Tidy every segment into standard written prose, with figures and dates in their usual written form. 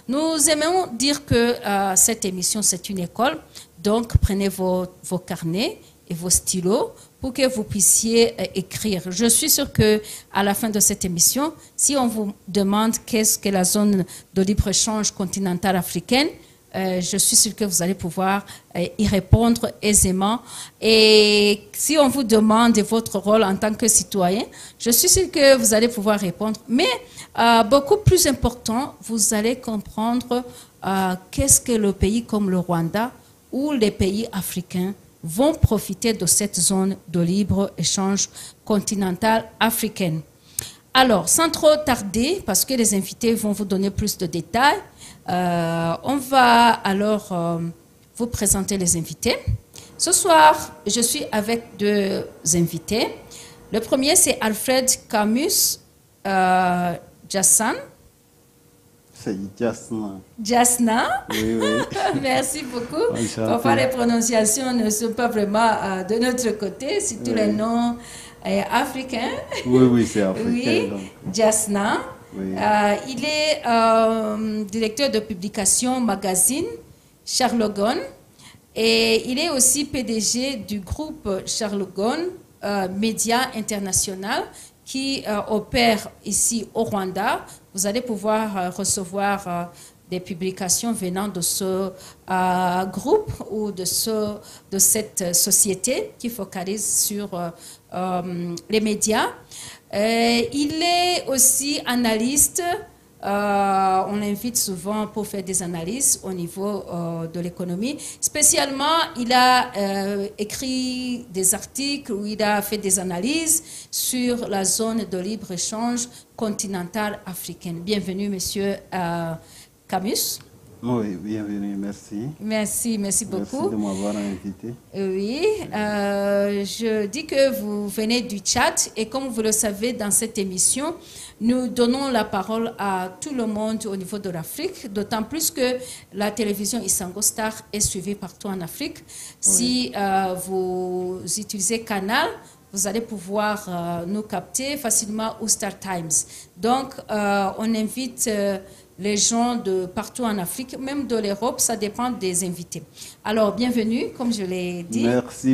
Nous aimons dire que cette émission, c'est une école. Donc, prenez vos carnets et vos stylos pour que vous puissiez écrire. Je suis sûre qu'à la fin de cette émission, si on vous demande qu'est-ce que la zone de libre-échange continentale africaine, je suis sûre que vous allez pouvoir y répondre aisément. Et si on vous demande votre rôle en tant que citoyen, je suis sûre que vous allez pouvoir répondre. Mais beaucoup plus important, vous allez comprendre qu'est-ce que le pays comme le Rwanda ou les pays africains vont profiter de cette zone de libre-échange continentale africaine. Alors, sans trop tarder, parce que les invités vont vous donner plus de détails, on va alors vous présenter les invités. Ce soir, je suis avec deux invités. Le premier, c'est Alfred Camus Jassan. C'est Jasna. Jasna. Oui, oui. Merci beaucoup. Parfois, les prononciations ne sont pas vraiment de notre côté, surtout les noms africains. Oui, oui, c'est africain. Oui, donc. Jasna. Oui. Il est directeur de publication magazine Charlogon et il est aussi PDG du groupe Charlogon Média International qui opère ici au Rwanda. Vous allez pouvoir recevoir des publications venant de ce groupe ou de cette société qui focalise sur les médias. Il est aussi analyste. On l'invite souvent pour faire des analyses au niveau de l'économie. Spécialement, il a écrit des articles où il a fait des analyses sur la zone de libre-échange continentale africaine. Bienvenue, monsieur Camus. Oui, bienvenue, merci. Merci beaucoup. Merci de m'avoir invité. Oui, je dis que vous venez du Tchad et comme vous le savez, dans cette émission, nous donnons la parole à tout le monde au niveau de l'Afrique, d'autant plus que la télévision Isango Star est suivie partout en Afrique. Si vous utilisez Canal, vous allez pouvoir nous capter facilement au Star Times. Donc, on invite les gens de partout en Afrique, même de l'Europe, ça dépend des invités. Alors, bienvenue, comme je l'ai dit.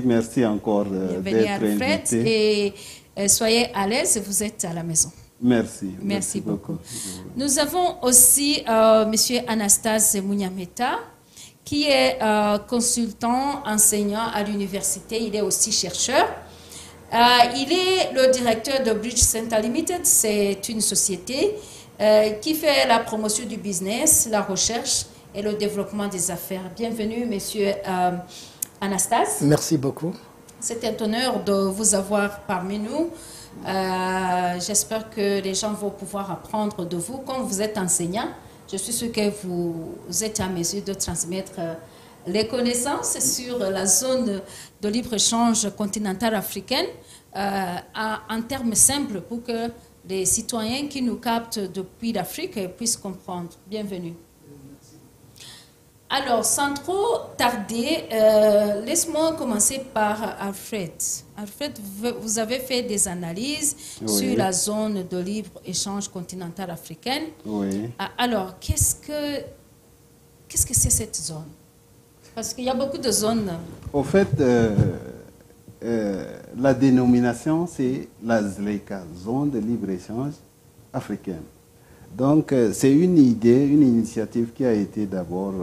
Merci encore d'être invité. Et soyez à l'aise, vous êtes à la maison. Merci beaucoup. Nous avons aussi monsieur Anastase Munyameta, qui est consultant, enseignant à l'université. Il est aussi chercheur. Il est le directeur de Bridge Center Limited. C'est une société qui fait la promotion du business, la recherche et le développement des affaires. Bienvenue, monsieur Anastase. Merci beaucoup. C'est un honneur de vous avoir parmi nous. J'espère que les gens vont pouvoir apprendre de vous. Comme vous êtes enseignant, je suis sûre que vous êtes à mesure de transmettre les connaissances sur la zone de libre-échange continentale africaine en termes simples pour que les citoyens qui nous captent depuis l'Afrique puissent comprendre. Bienvenue. Alors, sans trop tarder, laisse-moi commencer par Alfred. Alfred, vous avez fait des analyses sur la zone de libre-échange continentale africaine. Oui. Alors, qu'est-ce que c'est cette zone? Parce qu'il y a beaucoup de zones. Au fait, la dénomination, c'est la ZLECA, Zone de libre-échange africaine. Donc, c'est une idée, une initiative qui a été d'abord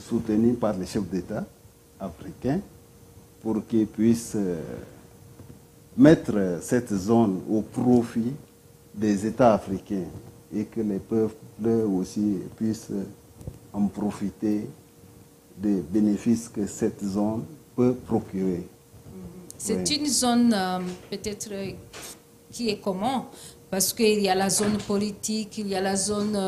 soutenue par les chefs d'État africains pour qu'ils puissent mettre cette zone au profit des États africains et que les peuples aussi puissent en profiter des bénéfices que cette zone peut procurer. C'est une zone peut-être qui est comment? Parce qu'il y a la zone politique, il y a la zone...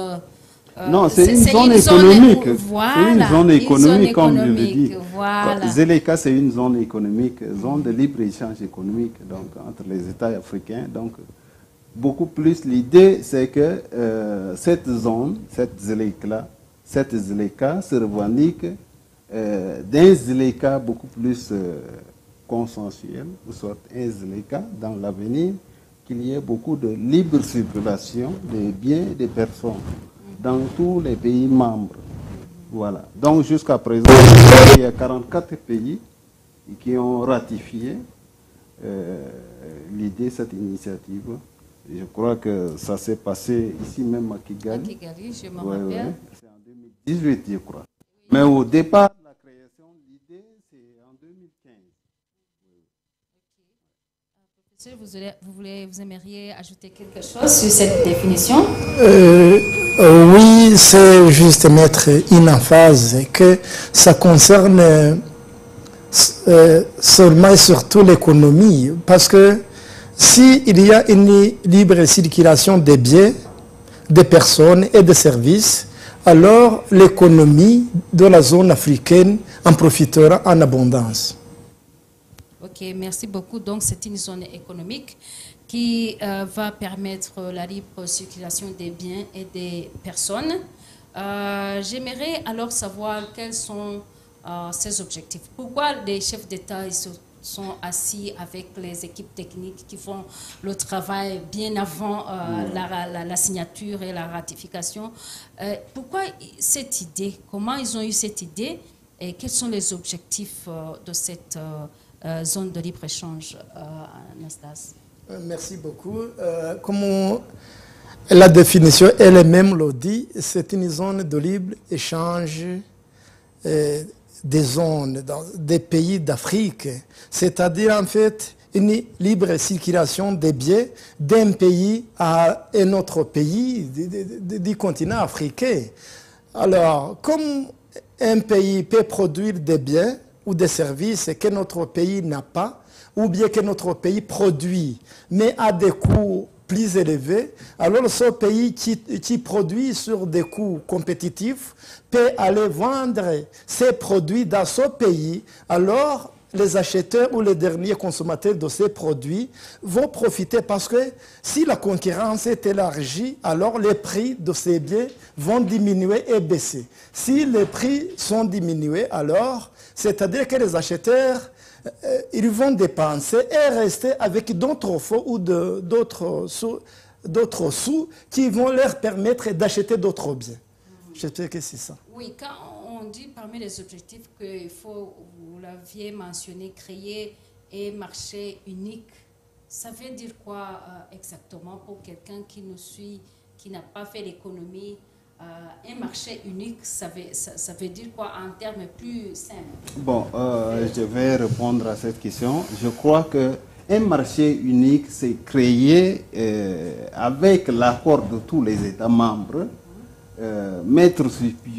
non, c'est une zone économique. Voilà, c'est une zone économique, comme je le dis. Voilà. ZLECA, c'est une zone économique, zone de libre-échange économique donc, entre les États africains. Donc, beaucoup plus, l'idée, c'est que cette zone, cette ZLECA se revendique d'un ZLECA beaucoup plus consensuel, ou soit un ZLECA dans l'avenir, qu'il y ait beaucoup de libre circulation des biens et des personnes dans tous les pays membres. Voilà. Donc jusqu'à présent, il y a 44 pays qui ont ratifié l'idée, cette initiative. Je crois que ça s'est passé ici même à Kigali. À Kigali, je me rappelle. C'est en 2018, je crois. Mais au départ, la création de l'idée, c'est en 2015. Professeur, vous aimeriez ajouter quelque chose sur cette définition? Oui, c'est juste mettre une emphase que ça concerne seulement et surtout l'économie, parce que s'il y a une libre circulation des biens, des personnes et des services, alors l'économie de la zone africaine en profitera en abondance. Ok, merci beaucoup. Donc, c'est une zone économique qui va permettre la libre circulation des biens et des personnes. J'aimerais alors savoir quels sont ces objectifs. Pourquoi les chefs d'État sont assis avec les équipes techniques qui font le travail bien avant la signature et la ratification? Pourquoi cette idée? Comment ils ont eu cette idée? Et quels sont les objectifs de cette zone de libre-échange, Anastase? Merci beaucoup. Comme la définition elle-même le dit, c'est une zone de libre-échange des zones, des pays d'Afrique, c'est-à-dire en fait une libre circulation des biens d'un pays à un autre pays du continent africain. Alors, comme un pays peut produire des biens ou des services que notre pays n'a pas, ou bien que notre pays produit, mais à des coûts plus élevés, alors ce pays qui produit sur des coûts compétitifs peut aller vendre ses produits dans ce pays. Alors, les acheteurs ou les derniers consommateurs de ces produits vont profiter parce que si la concurrence est élargie, alors les prix de ces biens vont diminuer et baisser. Si les prix sont diminués, alors, c'est-à-dire que les acheteurs ils vont dépenser et rester avec d'autres fonds ou d'autres sous qui vont leur permettre d'acheter d'autres biens. Je sais que c'est ça. Oui, quand on dit parmi les objectifs qu'il faut, vous l'aviez mentionné, créer un marché unique, ça veut dire quoi exactement pour quelqu'un qui nous suit, qui n'a pas fait l'économie? Un marché unique, ça veut dire quoi en termes plus simples? Bon, je vais répondre à cette question. Je crois qu'un marché unique, c'est créer avec l'accord de tous les États membres, mettre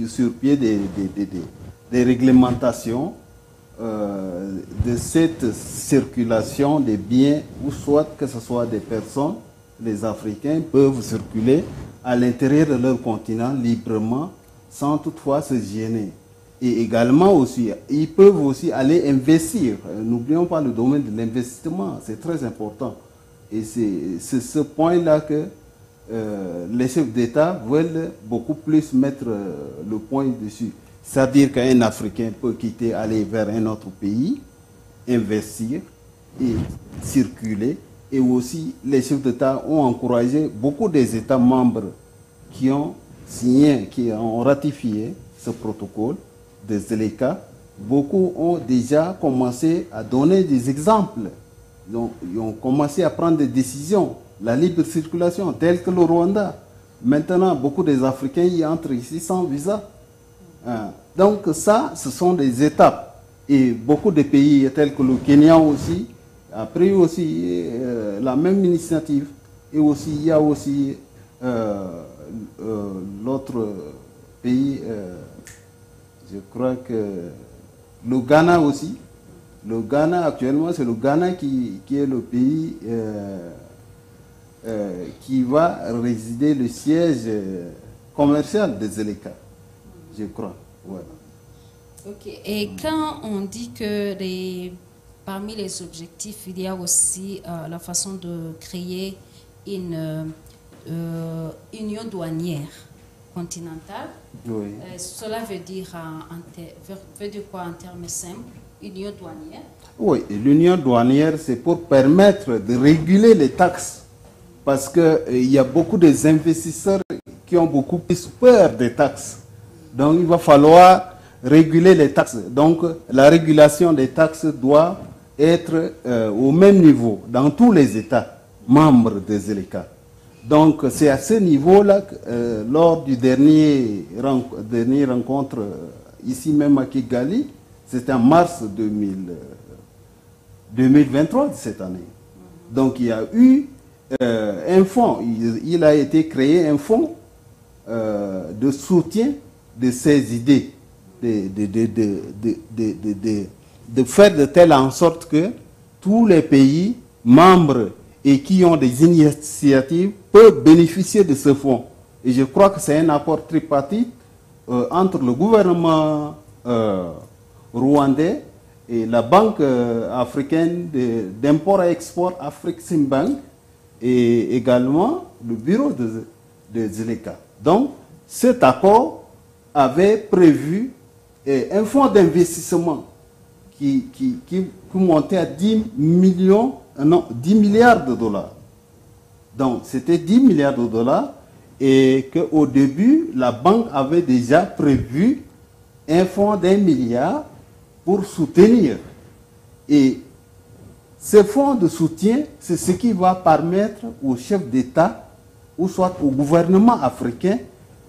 sur pied des réglementations de cette circulation des biens, ou soit que ce soit des personnes, les Africains peuvent circuler à l'intérieur de leur continent librement, sans toutefois se gêner. Et également aussi, ils peuvent aussi aller investir. N'oublions pas le domaine de l'investissement, c'est très important. Et c'est ce point-là que les chefs d'État veulent beaucoup plus mettre le point dessus. C'est-à-dire qu'un Africain peut quitter, aller vers un autre pays, investir et circuler. Et aussi, les chefs d'État ont encouragé beaucoup des États membres qui ont signé, qui ont ratifié ce protocole de Zeleka. Beaucoup ont déjà commencé à donner des exemples. Donc, ils ont commencé à prendre des décisions. La libre circulation, telle que le Rwanda. Maintenant, beaucoup des Africains y entrent ici sans visa. Donc ça, ce sont des étapes. Et beaucoup de pays tels que le Kenya aussi, a pris aussi la même initiative. Et aussi, il y a aussi l'autre pays, je crois que le Ghana aussi. Le Ghana, actuellement, c'est le Ghana qui est le pays qui va résider le siège commercial de Zeleka, je crois. Voilà. Ok. Et quand on dit que parmi les objectifs, il y a aussi la façon de créer une union douanière continentale, Oui. cela veut dire quoi en termes simples? Union douanière? Oui, l'union douanière, c'est pour permettre de réguler les taxes. Parce qu'il y a beaucoup d'investisseurs qui ont beaucoup plus peur des taxes. Donc, il va falloir réguler les taxes. Donc, la régulation des taxes doit être au même niveau dans tous les États membres des ZLECA. Donc, c'est à ce niveau-là que, lors du dernière rencontre ici même à Kigali, c'était en mars 2023 de cette année. Donc, il y a eu un fonds, il a été créé un fonds de soutien de ces idées, de faire de telle en sorte que tous les pays membres et qui ont des initiatives peuvent bénéficier de ce fonds. Et je crois que c'est un accord tripartite entre le gouvernement rwandais et la Banque africaine d'import et export, Afreximbank, et également le bureau de ZLECA. Donc, cet accord avait prévu un fonds d'investissement qui montait à 10 milliards de dollars. Donc, c'était 10 milliards de dollars et qu'au début, la banque avait déjà prévu un fonds d'1 milliard pour soutenir. Et ce fonds de soutien, c'est ce qui va permettre aux chefs d'État ou soit au gouvernement africain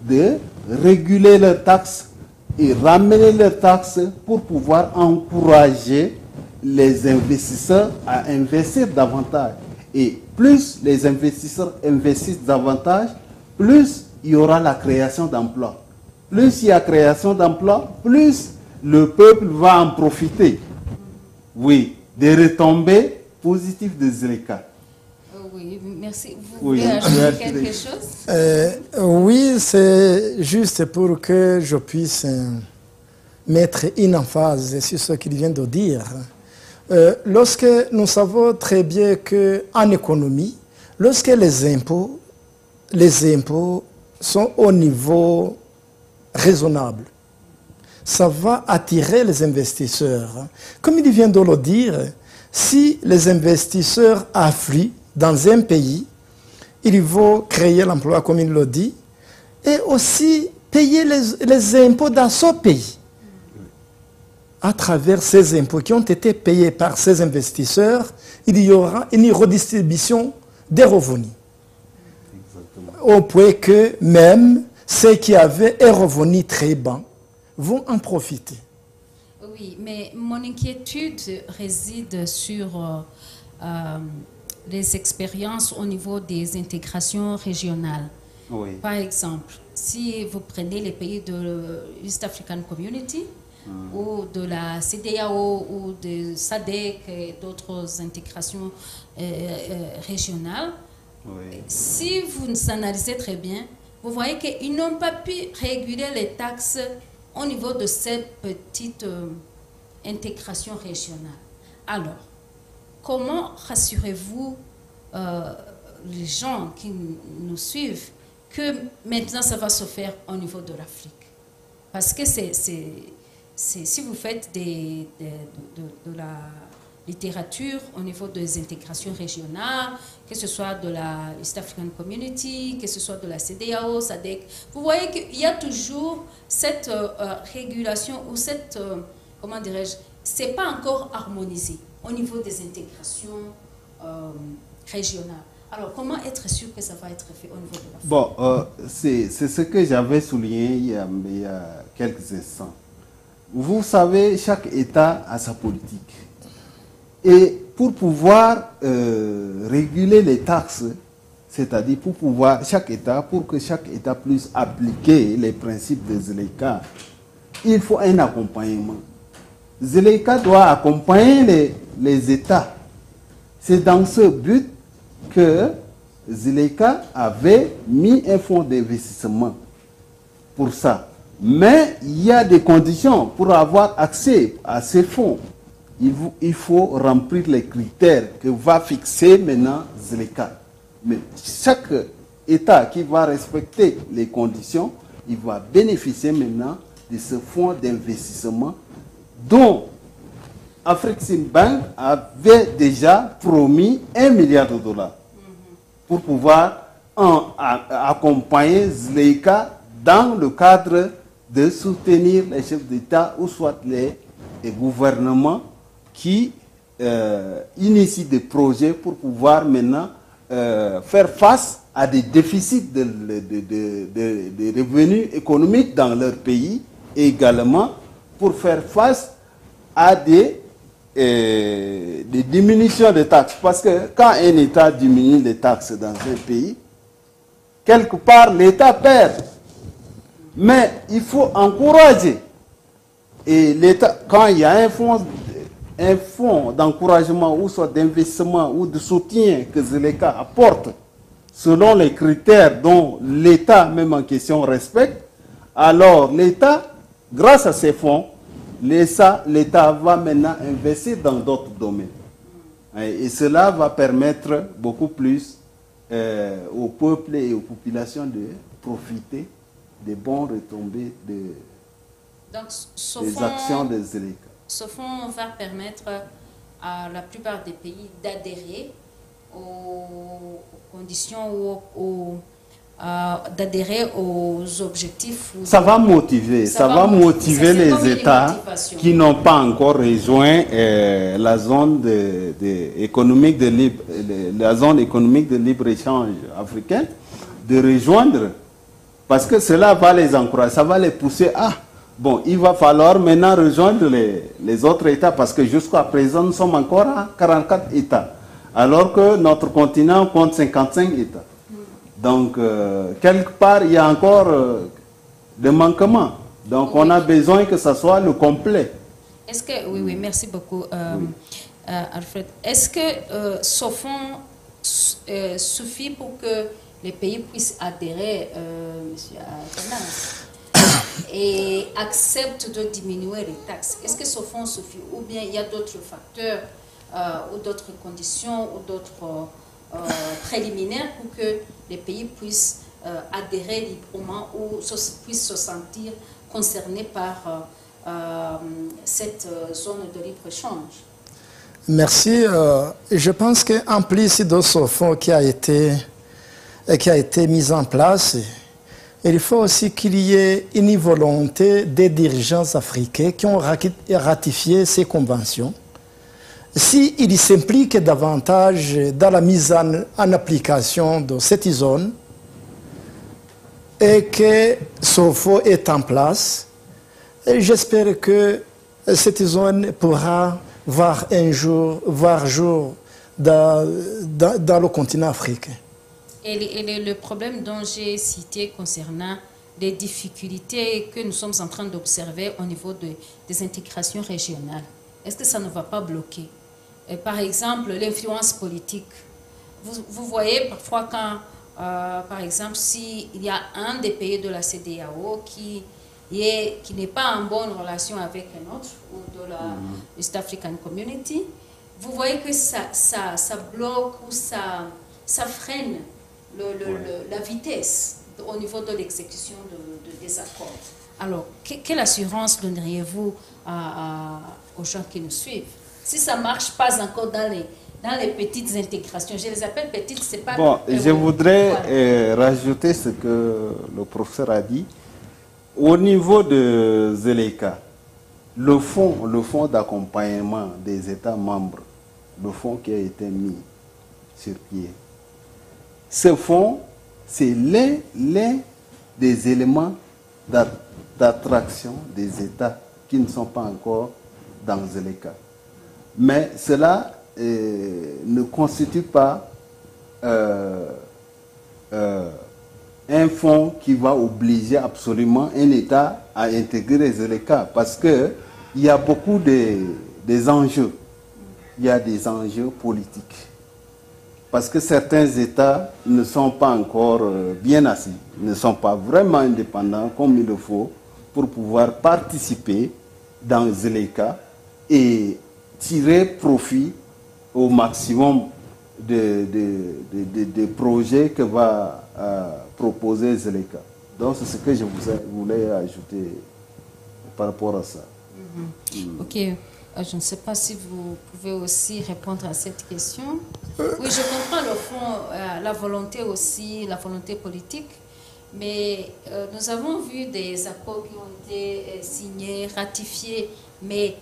de réguler leurs taxes et ramener leurs taxes pour pouvoir encourager les investisseurs à investir davantage. Et plus les investisseurs investissent davantage, plus il y aura la création d'emplois. Plus il y a création d'emplois, plus le peuple va en profiter. Oui, des retombées positives de ZLECA. Oui, merci. Vous voulez ajouter quelque chose? Oui, c'est juste pour que je puisse mettre une emphase sur ce qu'il vient de dire. Lorsque nous savons très bien qu'en économie, lorsque les impôts sont au niveau raisonnable, ça va attirer les investisseurs. Comme il vient de le dire, si les investisseurs affluent dans un pays, il faut créer l'emploi, comme il le dit, et aussi payer les impôts dans ce pays. À travers ces impôts qui ont été payés par ces investisseurs, il y aura une redistribution des revenus. Exactement. Au point que même ceux qui avaient un revenu très bas vont en profiter. Oui, mais mon inquiétude réside sur les expériences au niveau des intégrations régionales. Oui. Par exemple, si vous prenez les pays de l'East African Community, ou de la CEDEAO, ou de SADC et d'autres intégrations régionales, oui. Si vous analysez très bien, vous voyez qu'ils n'ont pas pu réguler les taxes au niveau de ces petites intégrations régionales. Alors, comment rassurez-vous les gens qui nous suivent que maintenant ça va se faire au niveau de l'Afrique? Parce que si vous faites de la littérature au niveau des intégrations régionales, que ce soit de la East African Community, que ce soit de la CEDEAO, SADC, vous voyez qu'il y a toujours cette régulation ou cette, comment dirais-je, c'est pas encore harmonisé au niveau des intégrations régionales. Alors, comment être sûr que ça va être fait au niveau de l'Afrique? Bon, c'est ce que j'avais souligné il y a quelques instants. Vous savez, chaque État a sa politique. Et pour pouvoir réguler les taxes, c'est-à-dire pour que chaque État puisse appliquer les principes de ZLECA, il faut un accompagnement. ZLECA doit accompagner les États. C'est dans ce but que ZLECA avait mis un fonds d'investissement pour ça. Mais il y a des conditions pour avoir accès à ces fonds. Il faut remplir les critères que va fixer maintenant ZLECA. Mais chaque État qui va respecter les conditions, il va bénéficier maintenant de ce fonds d'investissement dont Afreximbank avait déjà promis 1 milliard de dollars pour pouvoir accompagner Zleika dans le cadre de soutenir les chefs d'État ou soit les gouvernements qui initient des projets pour pouvoir maintenant faire face à des déficits de revenus économiques dans leur pays et également pour faire face à des diminutions de taxes. Parce que quand un État diminue les taxes dans un pays, quelque part l'État perd. Mais il faut encourager. Et l'État, quand il y a un fonds d'encouragement ou soit d'investissement ou de soutien que Zleika apporte selon les critères dont l'État même en question respecte, alors l'État, grâce à ces fonds, l'État va maintenant investir dans d'autres domaines. Et cela va permettre beaucoup plus au peuple et aux populations de profiter des bons retombées des actions de Zleika. Ce fonds va permettre à la plupart des pays d'adhérer aux conditions ou d'adhérer aux objectifs. Ça va motiver, les États qui n'ont pas encore rejoint la zone économique de libre-échange africaine de rejoindre. Parce que cela va les encourager, ça va les pousser à... Bon, il va falloir maintenant rejoindre les autres États parce que jusqu'à présent, nous sommes encore à 44 États. Alors que notre continent compte 55 États. Donc, quelque part, il y a encore des manquements. Donc, on a besoin que ça soit le complet. Est-ce que... Oui, merci beaucoup, Alfred. Est-ce que ce fonds suffit pour que les pays puissent adhérer, monsieur Athanas, et acceptent de diminuer les taxes? Est-ce que ce fonds suffit? Ou bien il y a d'autres facteurs ou d'autres conditions ou d'autres préliminaires pour que les pays puissent adhérer librement ou puissent se sentir concernés par cette zone de libre-échange? Merci. Je pense qu'en plus de ce fonds qui a été mis en place, il faut aussi qu'il y ait une volonté des dirigeants africains qui ont ratifié ces conventions. S'ils s'impliquent davantage dans la mise en application de cette zone et que ce fonds est en place, j'espère que cette zone pourra voir jour dans le continent africain. Et le problème dont j'ai cité concernant les difficultés que nous sommes en train d'observer au niveau des intégrations régionales, est-ce que ça ne va pas bloquer? Par exemple, l'influence politique. Vous voyez parfois quand, par exemple, s'il y a un des pays de la CEDEAO qui n'est pas en bonne relation avec un autre, ou de la East African Community, vous voyez que ça bloque ou ça freine la vitesse au niveau de l'exécution des accords. Alors, quelle assurance donneriez-vous aux gens qui nous suivent? Si ça ne marche pas encore dans les petites intégrations, je les appelle petites, c'est pas... Bon, je voudrais rajouter ce que le professeur a dit. Au niveau de Zleika, le fonds d'accompagnement des États membres, le fonds qui a été mis sur pied, ce fonds, c'est l'un des éléments d'attraction des États qui ne sont pas encore dans Zleika. Mais cela ne constitue pas un fonds qui va obliger absolument un État à intégrer Zleika parce qu'il y a beaucoup des enjeux. Il y a des enjeux politiques. Parce que certains États ne sont pas encore bien assis, ne sont pas vraiment indépendants comme il le faut pour pouvoir participer dans Zleika et tirer profit au maximum des projets que va proposer Zleika. Donc c'est ce que je voulais ajouter par rapport à ça. Ok. Je ne sais pas si vous pouvez aussi répondre à cette question. Oui, je comprends le fond, la volonté aussi, la volonté politique, mais nous avons vu des accords qui ont été signés, ratifiés, mais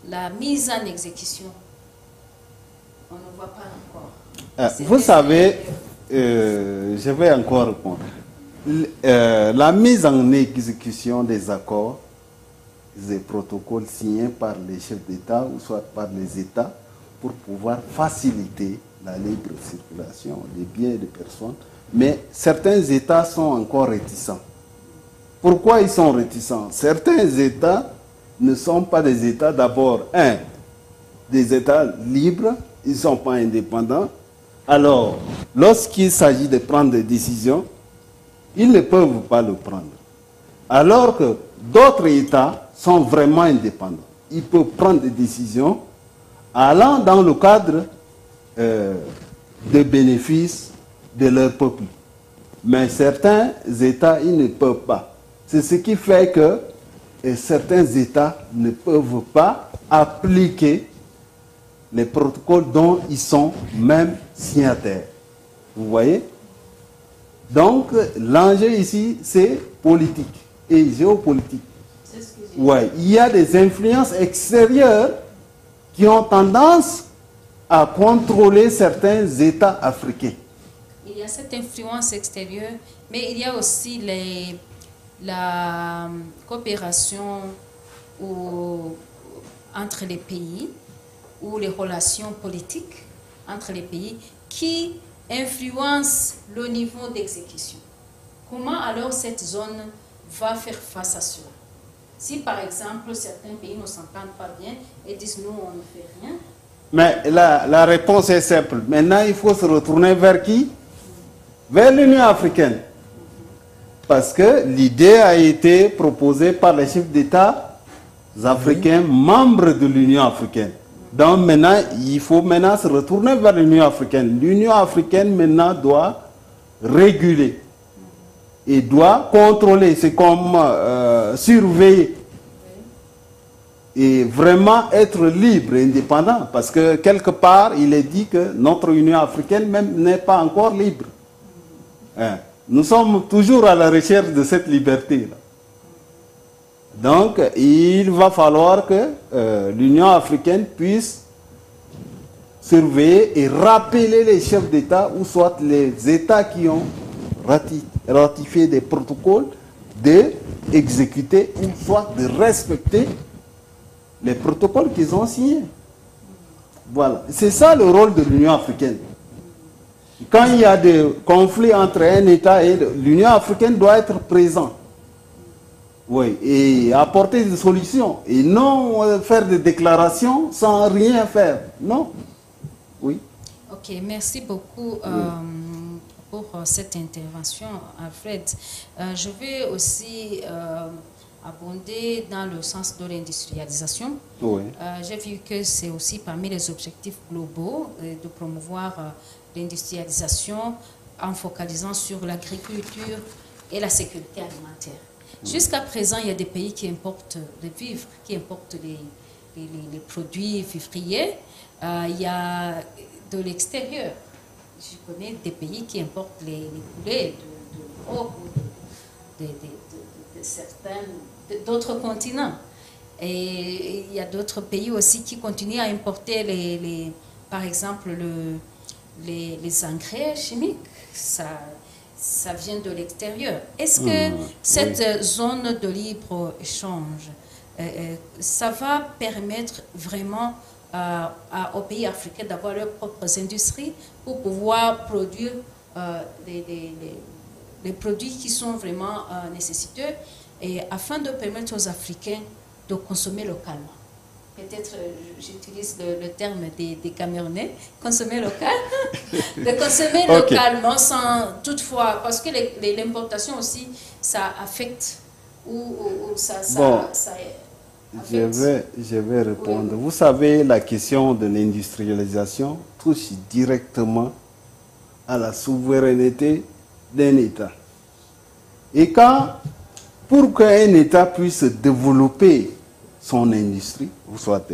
la mise en exécution, on ne voit pas encore. Vous savez, je vais encore répondre. La mise en exécution des accords, des protocoles signés par les chefs d'État ou soit par les États pour pouvoir faciliter la libre circulation des biens et des personnes, mais certains États sont encore réticents. Pourquoi ils sont réticents? Certains États ne sont pas des États, d'abord, des États libres, ils ne sont pas indépendants. Alors, lorsqu'il s'agit de prendre des décisions, ils ne peuvent pas le prendre. Alors que d'autres États sont vraiment indépendants. Ils peuvent prendre des décisions allant dans le cadre des bénéfices de leur peuple. Mais certains États, ils ne peuvent pas. C'est ce qui fait que certains États ne peuvent pas appliquer les protocoles dont ils sont même signataires. Vous voyez? Donc, l'enjeu ici, c'est politique et géopolitique. Ouais, il y a des influences extérieures qui ont tendance à contrôler certains États africains. Il y a cette influence extérieure, mais il y a aussi la coopération entre les pays ou les relations politiques entre les pays qui influencent le niveau d'exécution. Comment alors cette zone va faire face à cela? Si par exemple certains pays ne s'entendent pas bien et disent nous on ne fait rien. Mais la réponse est simple. Maintenant il faut se retourner vers qui? Vers l'Union africaine. Parce que l'idée a été proposée par les chefs d'État africains membres de l'Union africaine. Donc maintenant, il faut maintenant se retourner vers l'Union africaine. L'Union africaine maintenant doit réguler et doit contrôler. C'est comme surveiller et vraiment être libre et indépendant. Parce que quelque part, il est dit que notre Union africaine même n'est pas encore libre. Nous sommes toujours à la recherche de cette liberté-là. Donc, il va falloir que l'Union africaine puisse surveiller et rappeler les chefs d'État, ou soit les États qui ont ratifié des protocoles, d'exécuter ou soit de respecter les protocoles qu'ils ont signés. Voilà. C'est ça le rôle de l'Union africaine. Quand il y a des conflits entre un État et l'Union africaine doit être présente. Oui, et apporter des solutions. Et non faire des déclarations sans rien faire. Non. Oui. Ok, merci beaucoup pour cette intervention, Alfred. Je vais aussi abonder dans le sens de l'industrialisation. Oui. J'ai vu que c'est aussi parmi les objectifs globaux de promouvoir l'industrialisation en focalisant sur l'agriculture et la sécurité alimentaire. Jusqu'à présent, il y a des pays qui importent des vivres, qui importent les produits vivriers. Il y a de l'extérieur. Je connais des pays qui importent les poulets d'Europe ou d'autres continents. Et il y a d'autres pays aussi qui continuent à importer, par exemple, les engrais chimiques. Ça vient de l'extérieur. Est-ce que cette zone de libre-échange, ça va permettre vraiment aux pays africains d'avoir leurs propres industries pour pouvoir produire les produits qui sont vraiment nécessiteux et afin de permettre aux Africains de consommer localement? Peut-être j'utilise le terme des Camerounais, consommer local, de consommer localement sans toutefois, parce que l'importation aussi, ça affecte ça affecte. Je vais répondre. Oui. Vous savez, la question de l'industrialisation touche directement à la souveraineté d'un État. Et pour qu'un État puisse développer son industrie, ou soit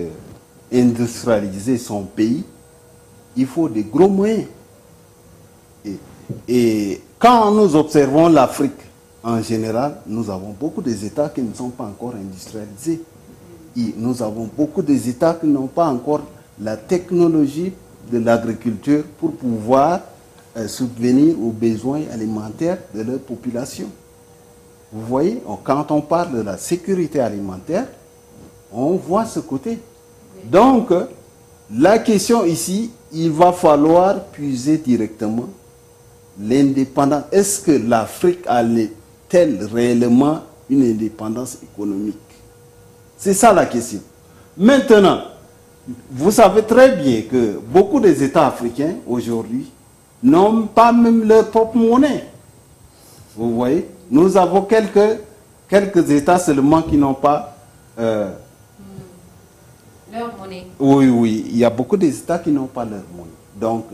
industrialiser son pays, il faut des gros moyens. Et quand nous observons l'Afrique en général, nous avons beaucoup d'États qui ne sont pas encore industrialisés. Et nous avons beaucoup d'États qui n'ont pas encore la technologie de l'agriculture pour pouvoir subvenir aux besoins alimentaires de leur population. Vous voyez, quand on parle de la sécurité alimentaire, on voit ce côté. Donc, la question ici, il va falloir puiser directement l'indépendance. Est-ce que l'Afrique a-t-elle réellement une indépendance économique? C'est ça la question. Maintenant, vous savez très bien que beaucoup des États africains aujourd'hui n'ont pas même leur propre monnaie. Vous voyez, nous avons quelques États seulement qui n'ont pas leur monnaie. Oui, il y a beaucoup d'États qui n'ont pas leur monnaie. Donc,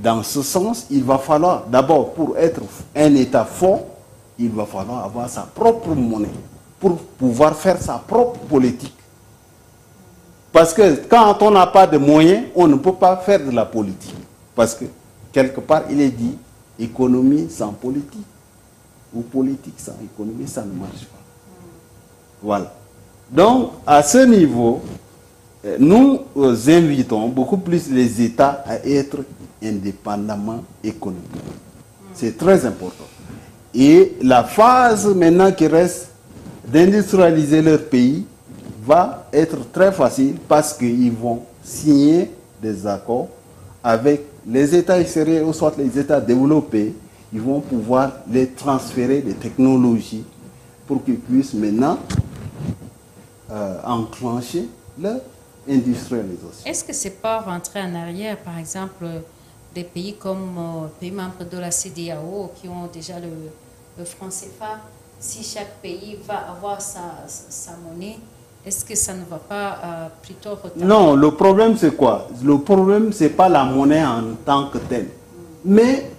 dans ce sens, il va falloir, d'abord, pour être un État fort, il va falloir avoir sa propre monnaie pour pouvoir faire sa propre politique. Parce que quand on n'a pas de moyens, on ne peut pas faire de la politique. Parce que, quelque part, il est dit, économie sans politique, ou politique sans économie, ça ne marche pas. Voilà. Donc, à ce niveau, nous invitons beaucoup plus les États à être indépendamment économiques. C'est très important. Et la phase maintenant qui reste d'industrialiser leur pays va être très facile parce qu'ils vont signer des accords avec les États extérieurs ou soit les États développés. Ils vont pouvoir les transférer des technologies pour qu'ils puissent maintenant enclencher leur industrialisation. Est-ce que c'est pas rentrer en arrière, par exemple, des pays comme pays membres de la CEDEAO qui ont déjà le franc CFA? Si chaque pays va avoir sa monnaie, est-ce que ça ne va pas plutôt retarder? Non, le problème c'est quoi? Le problème c'est pas la monnaie en tant que telle, mais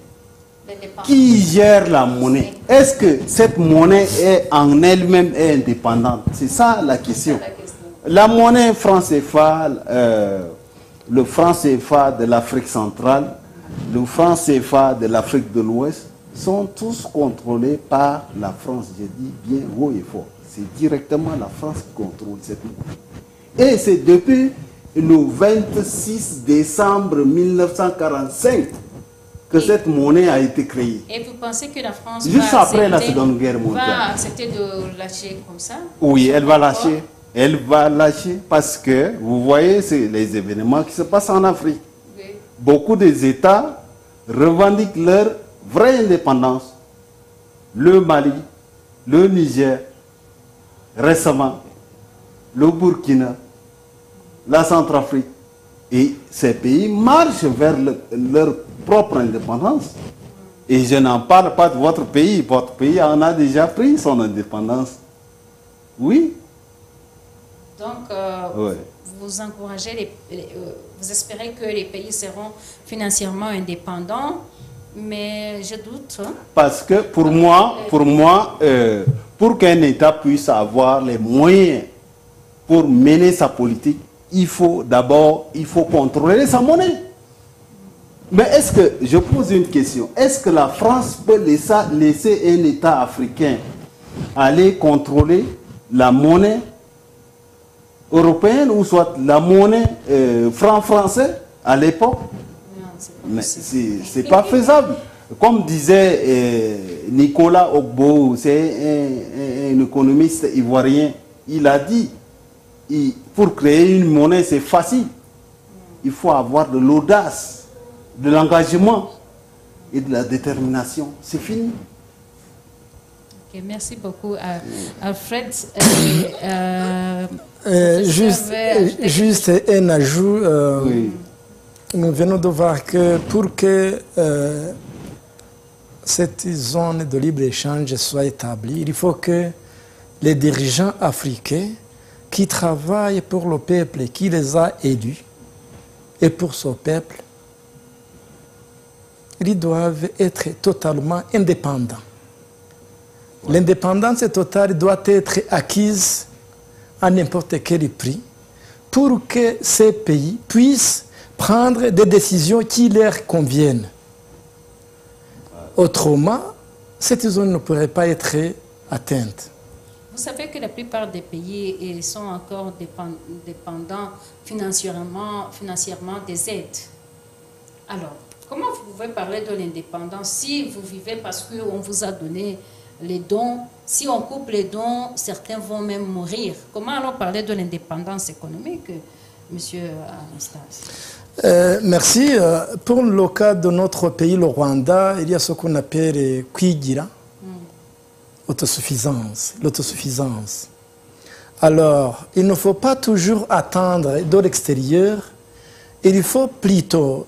qui gère la monnaie? Est-ce que cette monnaie est en elle-même est indépendante? C'est ça la question. La monnaie franc CFA, le franc CFA de l'Afrique centrale, le franc CFA de l'Afrique de l'Ouest sont tous contrôlés par la France. Je dis bien haut et fort. C'est directement la France qui contrôle cette monnaie. Et c'est depuis le 26 décembre 1945 que cette monnaie a été créée. Et vous pensez que la France juste après la Seconde Guerre mondiale va accepter de lâcher comme ça? Oui, elle va lâcher. Elle va lâcher parce que, vous voyez, c'est les événements qui se passent en Afrique. Oui. Beaucoup des États revendiquent leur vraie indépendance. Le Mali, le Niger, récemment, le Burkina, la Centrafrique. Et ces pays marchent vers leur propre indépendance. Et je n'en parle pas de votre pays. Votre pays en a déjà pris son indépendance. Oui. Donc, vous encouragez, vous espérez que les pays seront financièrement indépendants, mais je doute. Hein? Parce que pour moi, pour qu'un État puisse avoir les moyens pour mener sa politique, il faut contrôler sa monnaie. Mais est-ce que, je pose une question, est-ce que la France peut laisser un État africain aller contrôler la monnaie européenne ou soit la monnaie franc français à l'époque? Mais c'est pas faisable. Comme disait Nicolas Ogbo, c'est un économiste ivoirien, il a dit, pour créer une monnaie, c'est facile. Il faut avoir de l'audace, de l'engagement et de la détermination. C'est fini. Okay, merci beaucoup, Alfred. Juste un ajout. Oui. Nous venons de voir que pour que cette zone de libre-échange soit établie, il faut que les dirigeants africains qui travaillent pour le peuple qui les a élus et pour ce peuple, ils doivent être totalement indépendants. L'indépendance totale doit être acquise à n'importe quel prix pour que ces pays puissent prendre des décisions qui leur conviennent. Autrement, cette zone ne pourrait pas être atteinte. Vous savez que la plupart des pays sont encore dépendants financièrement des aides. Alors, comment vous pouvez parler de l'indépendance si vous vivez parce qu'on vous a donné les dons? Si on coupe les dons, certains vont même mourir. Comment allons parler de l'indépendance économique, Monsieur Anastase? Merci. Pour le cas de notre pays, le Rwanda, il y a ce qu'on appelle Kwigira, l'autsuffisance. Alors, il ne faut pas toujours attendre de l'extérieur, il faut plutôt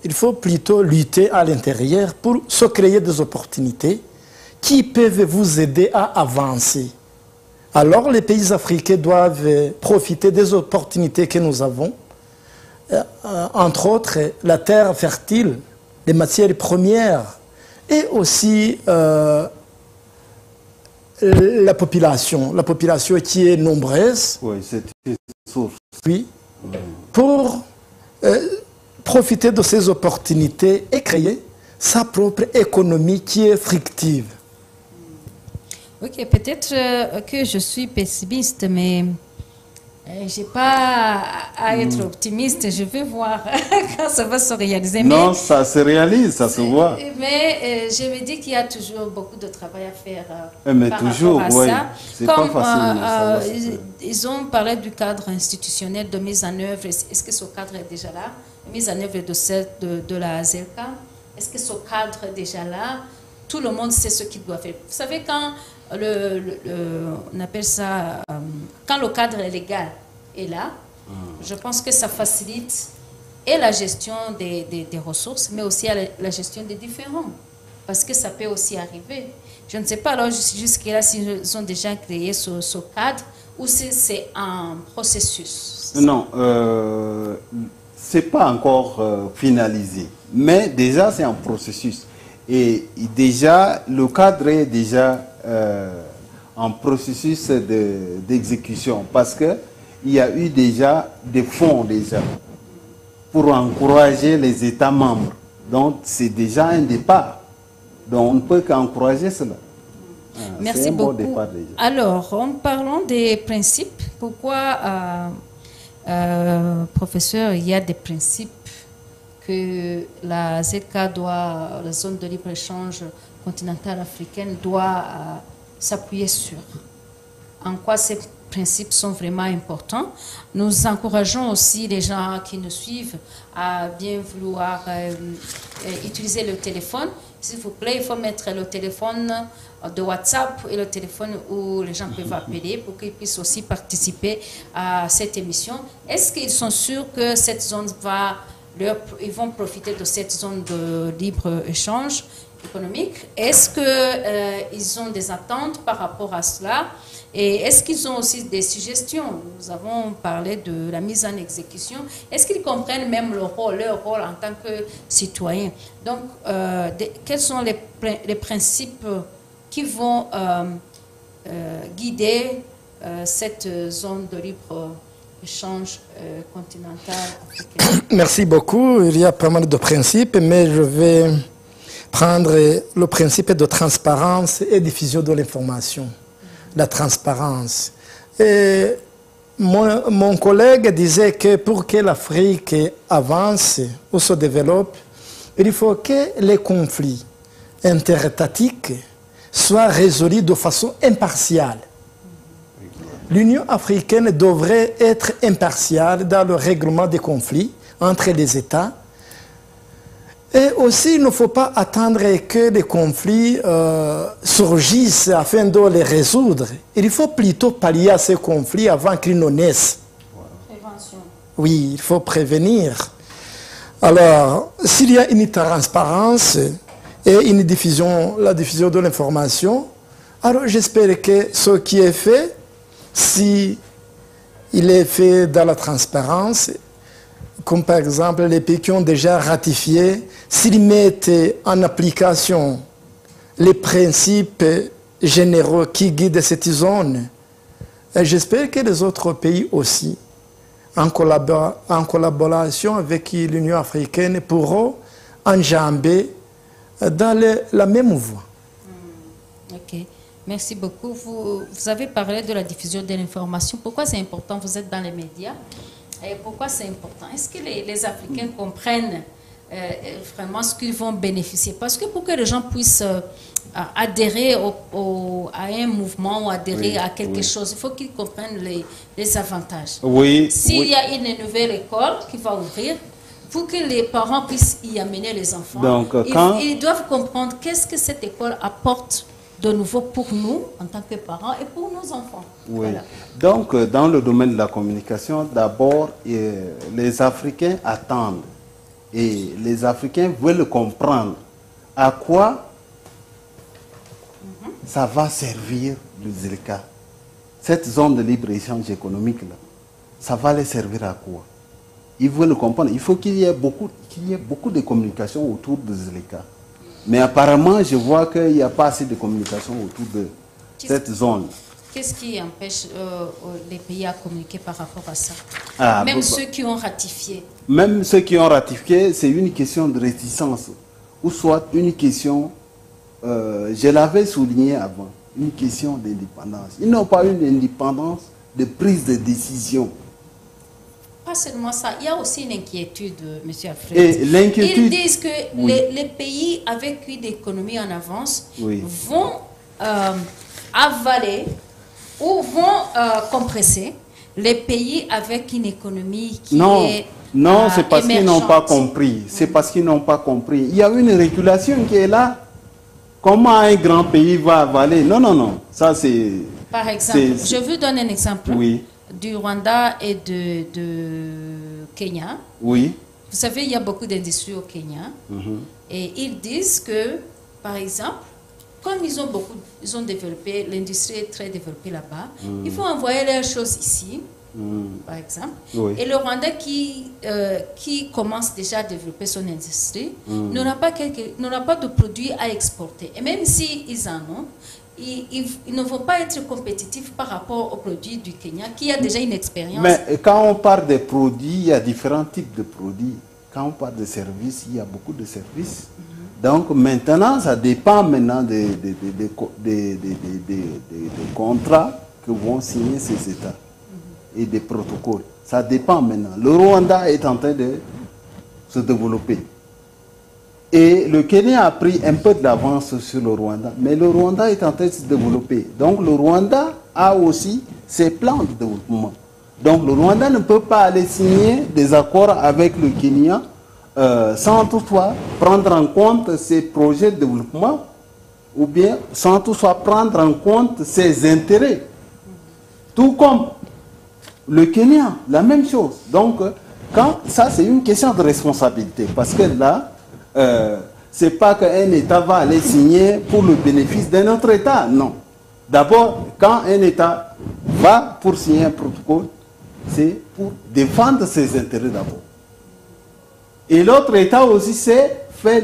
lutter à l'intérieur pour se créer des opportunités qui peuvent vous aider à avancer. Alors, les pays africains doivent profiter des opportunités que nous avons, entre autres la terre fertile, les matières premières et aussi la population qui est nombreuse, oui, c'est une source. Oui, pour profiter de ces opportunités et créer sa propre économie qui est fructive. Ok, peut-être que je suis pessimiste, mais je n'ai pas à être optimiste. Je vais voir quand ça va se réaliser. Non, ça se réalise, ça se voit. Mais je me dis qu'il y a toujours beaucoup de travail à faire mais par toujours, rapport à oui. ça. C'est pas facile. Ils ont parlé du cadre institutionnel de mise en œuvre. Est-ce que ce cadre est déjà là? Mise en œuvre de la ZELCA. Est-ce que ce cadre est déjà là? Tout le monde sait ce qu'il doit faire. Vous savez, quand on appelle ça, quand le cadre légal est là, je pense que ça facilite et la gestion des ressources, mais aussi la gestion des différends. Parce que ça peut aussi arriver. Je ne sais pas alors jusqu'à là s'ils ont déjà créé ce cadre ou si c'est un processus. Non, c'est pas encore finalisé, mais déjà c'est un processus. Et déjà, le cadre est déjà en processus d'exécution parce qu'il y a eu déjà des fonds déjà pour encourager les États membres. Donc, c'est déjà un départ. Donc, on ne peut qu'encourager cela. Merci beaucoup. Bon départ déjà. Alors, en parlant des principes, pourquoi, professeur, il y a des principes que la ZK doit, la zone de libre-échange continentale africaine doit s'appuyer sur? En quoi ces principes sont vraiment importants? Nous encourageons aussi les gens qui nous suivent à bien vouloir utiliser le téléphone. S'il vous plaît, il faut mettre le téléphone de WhatsApp et le téléphone où les gens peuvent appeler pour qu'ils puissent aussi participer à cette émission. Est-ce qu'ils sont sûrs que cette zone ils vont profiter de cette zone de libre-échange économique? Est-ce qu'ils ont des attentes par rapport à cela? Et est-ce qu'ils ont aussi des suggestions? Nous avons parlé de la mise en exécution. Est-ce qu'ils comprennent même leur rôle en tant que citoyens? Donc, quels sont les principes qui vont guider cette zone de libre-échange continental africain? Merci beaucoup. Il y a pas mal de principes, mais je vais prendre le principe de transparence et diffusion de l'information. La transparence. Et mon collègue disait que pour que l'Afrique avance ou se développe, il faut que les conflits interétatiques soient résolus de façon impartiale. L'Union africaine devrait être impartiale dans le règlement des conflits entre les États. Et aussi, il ne faut pas attendre que les conflits surgissent afin de les résoudre. Il faut plutôt pallier à ces conflits avant qu'ils ne naissent. Prévention. Oui, il faut prévenir. Alors, s'il y a une transparence et la diffusion de l'information, alors j'espère que ce qui est fait, si il est fait dans la transparence, comme par exemple les pays qui ont déjà ratifié, s'ils mettent en application les principes généraux qui guident cette zone, Et j'espère que les autres pays aussi, en collaboration avec l'Union africaine, pourront enjamber dans la même voie. Ok, merci beaucoup. Vous avez parlé de la diffusion de l'information. Pourquoi c'est important? Vous êtes dans les médias. Et pourquoi c'est important? Est-ce que les Africains comprennent vraiment ce qu'ils vont bénéficier? Parce que pour que les gens puissent adhérer à un mouvement ou adhérer à quelque chose, il faut qu'ils comprennent les avantages. Oui. S'il y a une nouvelle école qui va ouvrir, pour que les parents puissent y amener les enfants, donc, ils doivent comprendre qu'est-ce que cette école apporte de nouveau pour nous, en tant que parents, et pour nos enfants. Oui. Voilà. Donc, dans le domaine de la communication, d'abord, les Africains attendent et les Africains veulent comprendre à quoi ça va servir le ZLECA. Cette zone de libre-échange économique, là, ça va les servir à quoi? Ils veulent comprendre. Il faut qu'il y ait beaucoup de communication autour de ZLECA. Mais apparemment, je vois qu'il n'y a pas assez de communication autour de cette zone. Qu'est-ce qui empêche les pays à communiquer par rapport à ça? Même ceux qui ont ratifié. Même ceux qui ont ratifié, c'est une question de réticence. Ou soit une question, je l'avais souligné avant, une question d'indépendance. Ils n'ont pas une indépendance de prise de décision. Pas seulement ça, il y a aussi une inquiétude, M. Alfred. Et l'inquiétude, ils disent que les pays avec une économie en avance vont avaler ou vont compresser les pays avec une économie qui est non, c'est parce qu'ils n'ont pas émergente. compris. C'est parce qu'ils n'ont pas compris. Il y a une régulation qui est là. Comment un grand pays va avaler? Non, non, non. Ça, c'est... Par exemple, je vous donne un exemple. Oui. Du Rwanda et de Kenya. Oui. Vous savez, il y a beaucoup d'industries au Kenya. Et ils disent que, par exemple, comme ils ont développé, l'industrie est très développée là-bas, il faut envoyer leurs choses ici, par exemple. Oui. Et le Rwanda qui commence déjà à développer son industrie n'aura pas de produits à exporter. Et même s'ils en ont, ils ne vont pas être compétitifs par rapport aux produits du Kenya, qui a déjà une expérience. Mais quand on parle des produits, il y a différents types de produits. Quand on parle de services, il y a beaucoup de services. Donc maintenant, ça dépend maintenant des contrats que vont signer ces États et des protocoles. Ça dépend maintenant. Le Rwanda est en train de se développer. Et le Kenya a pris un peu de l'avance sur le Rwanda. Mais le Rwanda est en train de se développer. Donc le Rwanda a aussi ses plans de développement. Donc le Rwanda ne peut pas aller signer des accords avec le Kenya sans toutefois prendre en compte ses projets de développement ou bien sans toutefois prendre en compte ses intérêts. Tout comme le Kenya, la même chose. Donc, ça, c'est une question de responsabilité. Parce que là, c'est pas qu'un État va aller signer pour le bénéfice d'un autre État. Non. D'abord, quand un État va pour signer un protocole, c'est pour défendre ses intérêts d'abord. Et l'autre État aussi fait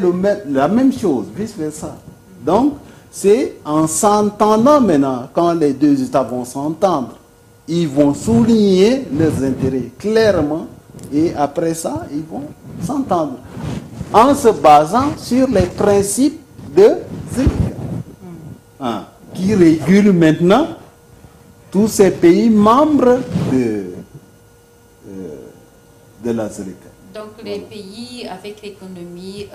la même chose, vice-versa. Donc, c'est en s'entendant maintenant, quand les deux États vont s'entendre, ils vont souligner leurs intérêts clairement et après ça, ils vont s'entendre en se basant sur les principes de ZLECA qui régulent maintenant tous ces pays membres de la ZLECA. Donc les pays avec l'économie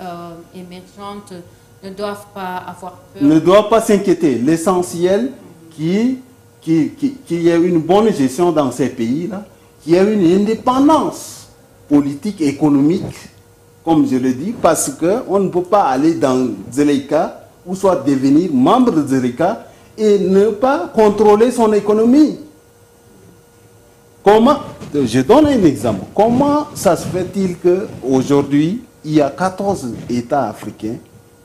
émergente ne doivent pas avoir peur. Ne doivent pas s'inquiéter. L'essentiel, qu'il y ait une bonne gestion dans ces pays-là, qu'il y ait une indépendance politique et économique, comme je le dis, parce qu'on ne peut pas aller dans ZLECA ou soit devenir membre de ZLECA et ne pas contrôler son économie. Comment, je donne un exemple. Comment ça se fait-il qu'aujourd'hui, il y a 14 États africains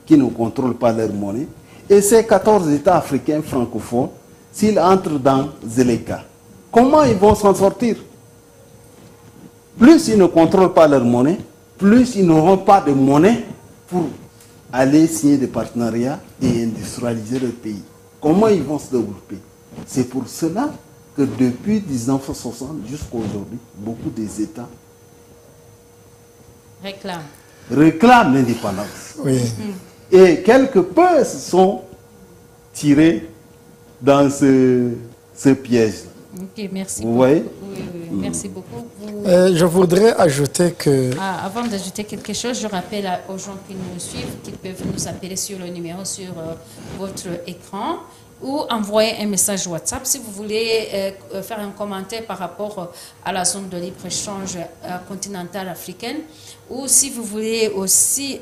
qui ne contrôlent pas leur monnaie et ces 14 États africains francophones, s'ils entrent dans ZLECA, comment ils vont s'en sortir? Plus ils ne contrôlent pas leur monnaie, plus ils n'auront pas de monnaie pour aller signer des partenariats et industrialiser leur pays. Comment ils vont se développer? C'est pour cela que depuis 1960 jusqu'à aujourd'hui, beaucoup des États réclament l'indépendance. Oui. Et quelque peu se sont tirés dans ce piège. Ok, merci Vous beaucoup. voyez? Oui, merci beaucoup. Je voudrais ajouter que... Avant d'ajouter quelque chose, je rappelle aux gens qui nous suivent qu'ils peuvent nous appeler sur le numéro sur votre écran ou envoyer un message WhatsApp si vous voulez faire un commentaire par rapport à la zone de libre-échange continentale africaine, ou si vous voulez aussi